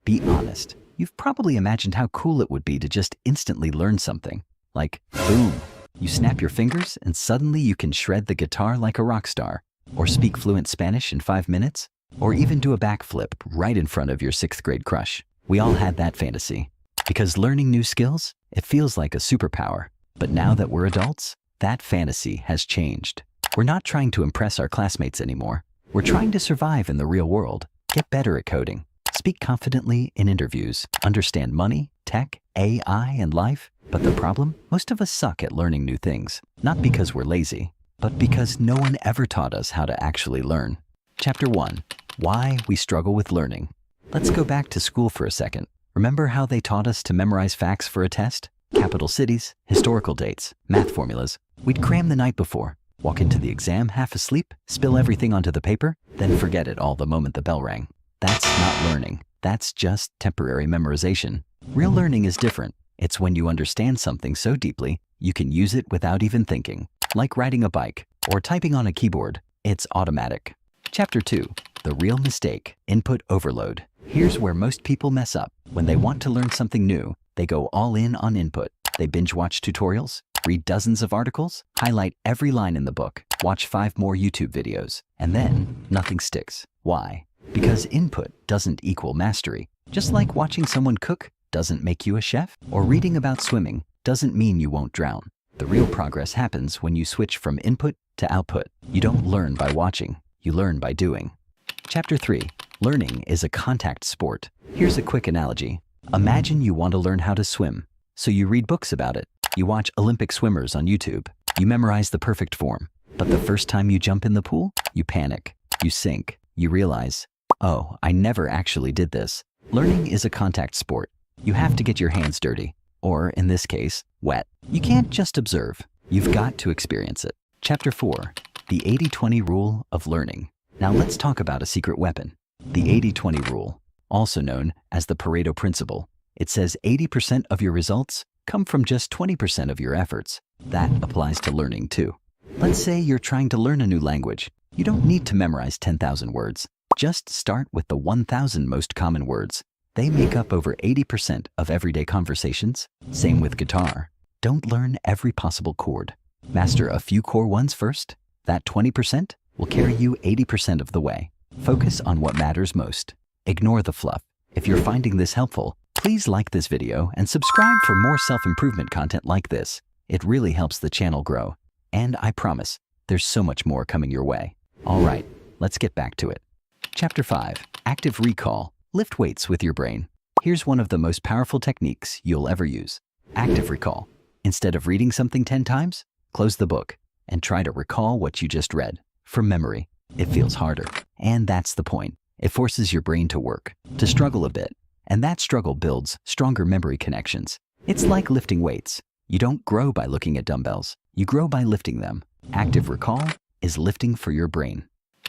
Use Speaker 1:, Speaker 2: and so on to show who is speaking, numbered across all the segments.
Speaker 1: Be honest. You've probably imagined how cool it would be to just instantly learn something. Like, boom, you snap your fingers and suddenly you can shred the guitar like a rock star, or speak fluent Spanish in 5 minutes, or even do a backflip right in front of your 6th grade crush. We all had that fantasy. Because learning new skills, it feels like a superpower. But now that we're adults, that fantasy has changed. We're not trying to impress our classmates anymore. We're trying to survive in the real world, get better at coding, speak confidently in interviews, understand money, tech, AI, and life. But the problem? Most of us suck at learning new things, not because we're lazy, but because no one ever taught us how to actually learn. Chapter 1. Why we struggle with learning. Let's go back to school for a second. Remember how they taught us to memorize facts for a test? Capital cities, historical dates, math formulas. We'd cram the night before, walk into the exam half asleep, spill everything onto the paper, then forget it all the moment the bell rang. That's not learning. That's just temporary memorization. Real learning is different. It's when you understand something so deeply, you can use it without even thinking. Like riding a bike or typing on a keyboard. It's automatic. Chapter 2. The real mistake. Input overload. Here's where most people mess up. When they want to learn something new, they go all in on input. They binge watch tutorials, read dozens of articles, highlight every line in the book, watch 5 more YouTube videos, and then nothing sticks. Why? Because input doesn't equal mastery. Just like watching someone cook doesn't make you a chef, or reading about swimming doesn't mean you won't drown. The real progress happens when you switch from input to output. You don't learn by watching, you learn by doing. Chapter 3. Learning is a contact sport. Here's a quick analogy. Imagine you want to learn how to swim. So you read books about it. You watch Olympic swimmers on YouTube. You memorize the perfect form. But the first time you jump in the pool, you panic. You sink. You realize, oh, I never actually did this. Learning is a contact sport. You have to get your hands dirty. Or, in this case, wet. You can't just observe. You've got to experience it. Chapter 4. The 80-20 rule of learning. Now let's talk about a secret weapon. The 80-20 rule, also known as the Pareto principle. It says 80% of your results come from just 20% of your efforts. That applies to learning too. Let's say you're trying to learn a new language. You don't need to memorize 10,000 words. Just start with the 1,000 most common words. They make up over 80% of everyday conversations. Same with guitar. Don't learn every possible chord. Master a few core ones first. That 20% will carry you 80% of the way. Focus on what matters most. Ignore the fluff. If you're finding this helpful, please like this video and subscribe for more self-improvement content like this. It really helps the channel grow. And I promise, there's so much more coming your way. All right, let's get back to it. Chapter 5. Active recall. Lift weights with your brain. Here's one of the most powerful techniques you'll ever use. Active recall. Instead of reading something 10 times, close the book and try to recall what you just read. From memory, it feels harder. And that's the point. It forces your brain to work, to struggle a bit. And that struggle builds stronger memory connections. It's like lifting weights. You don't grow by looking at dumbbells. You grow by lifting them. Active recall is lifting for your brain.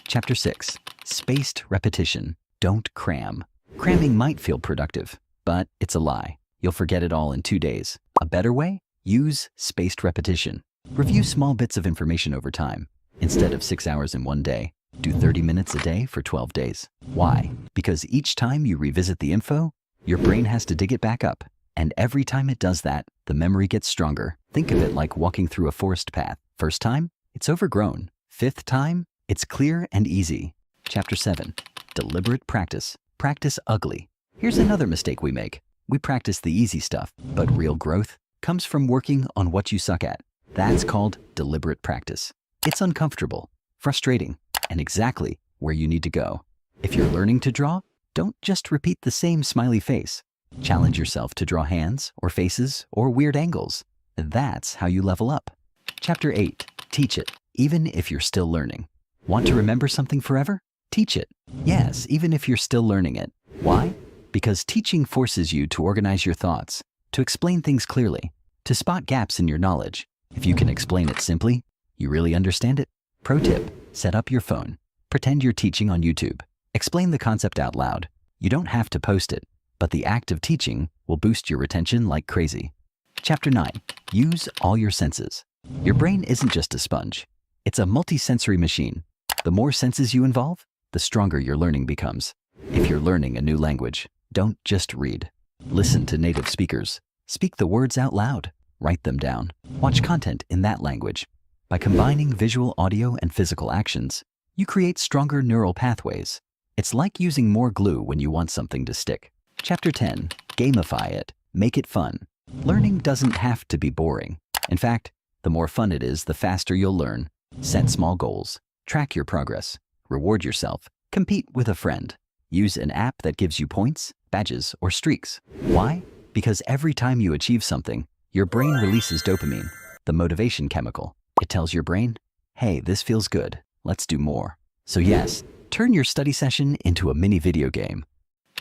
Speaker 1: Chapter 6. Spaced repetition. Don't cram. Cramming might feel productive, but it's a lie. You'll forget it all in 2 days. A better way? Use spaced repetition. Review small bits of information over time. Instead of 6 hours in 1 day, do 30 minutes a day for 12 days. Why? Because each time you revisit the info, your brain has to dig it back up. And every time it does that, the memory gets stronger. Think of it like walking through a forest path. First time, it's overgrown. 5th time, it's clear and easy. Chapter 7. Deliberate practice. Practice ugly. Here's another mistake we make. We practice the easy stuff, but real growth comes from working on what you suck at. That's called deliberate practice. It's uncomfortable, frustrating, and exactly where you need to go. If you're learning to draw, don't just repeat the same smiley face. Challenge yourself to draw hands or faces or weird angles. That's how you level up. Chapter 8. Teach it, even if you're still learning. Want to remember something forever? Teach it. Yes, even if you're still learning it. Why? Because teaching forces you to organize your thoughts, to explain things clearly, to spot gaps in your knowledge. If you can explain it simply, you really understand it. Pro tip, set up your phone. Pretend you're teaching on YouTube. Explain the concept out loud. You don't have to post it, but the act of teaching will boost your retention like crazy. Chapter 9. Use all your senses. Your brain isn't just a sponge. It's a multi-sensory machine. The more senses you involve, the stronger your learning becomes. If you're learning a new language, Don't just read. Listen to native speakers. Speak the words out loud. Write them down. Watch content in that language. By combining visual, audio, and physical actions, you create stronger neural pathways. It's like using more glue when you want something to stick. Chapter 10. Gamify it. Make it fun. Learning doesn't have to be boring. In fact, the more fun it is, the faster you'll learn. Set small goals. Track your progress. Reward yourself. Compete with a friend. Use an app that gives you points, badges, or streaks. Why? Because every time you achieve something, your brain releases dopamine, the motivation chemical. It tells your brain, hey, this feels good. Let's do more. So yes, turn your study session into a mini video game.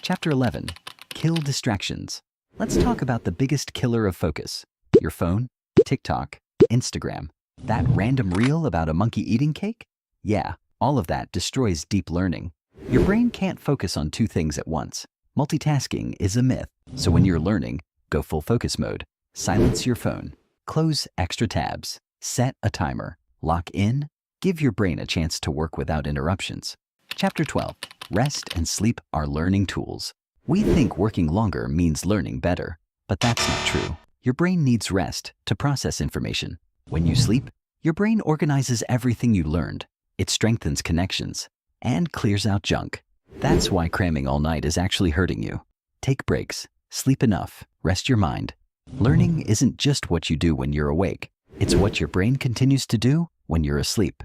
Speaker 1: Chapter 11. Kill distractions. Let's talk about the biggest killer of focus. Your phone, TikTok, Instagram. That random reel about a monkey eating cake? Yeah, all of that destroys deep learning. Your brain can't focus on two things at once. Multitasking is a myth. So when you're learning, go full focus mode. Silence your phone. Close extra tabs. Set a timer. Lock in. Give your brain a chance to work without interruptions. Chapter 12. Rest and sleep are learning tools. We think working longer means learning better, but that's not true. Your brain needs rest to process information. When you sleep, your brain organizes everything you learned. It strengthens connections and clears out junk. That's why cramming all night is actually hurting you. Take breaks, sleep enough, rest your mind. Learning isn't just what you do when you're awake. It's what your brain continues to do when you're asleep.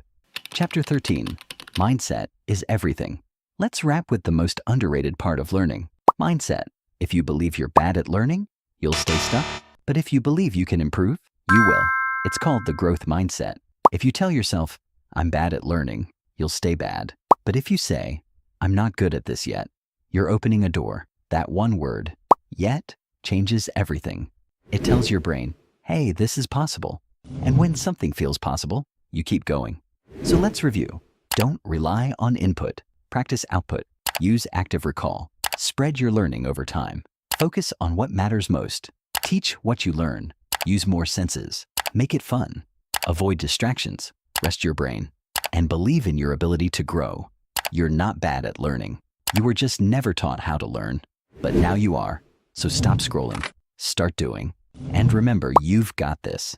Speaker 1: Chapter 13. Mindset is everything. Let's wrap with the most underrated part of learning. Mindset. If you believe you're bad at learning, you'll stay stuck. But if you believe you can improve, you will. It's called the growth mindset. If you tell yourself, I'm bad at learning, you'll stay bad. But if you say, I'm not good at this yet, you're opening a door. That one word, yet, changes everything. It tells your brain, hey, this is possible. And when something feels possible, you keep going. So let's review. Don't rely on input. Practice output. Use active recall. Spread your learning over time. Focus on what matters most. Teach what you learn. Use more senses. Make it fun. Avoid distractions. Rest your brain. And believe in your ability to grow. You're not bad at learning. You were just never taught how to learn. But now you are. So stop scrolling. Start doing. And remember, you've got this.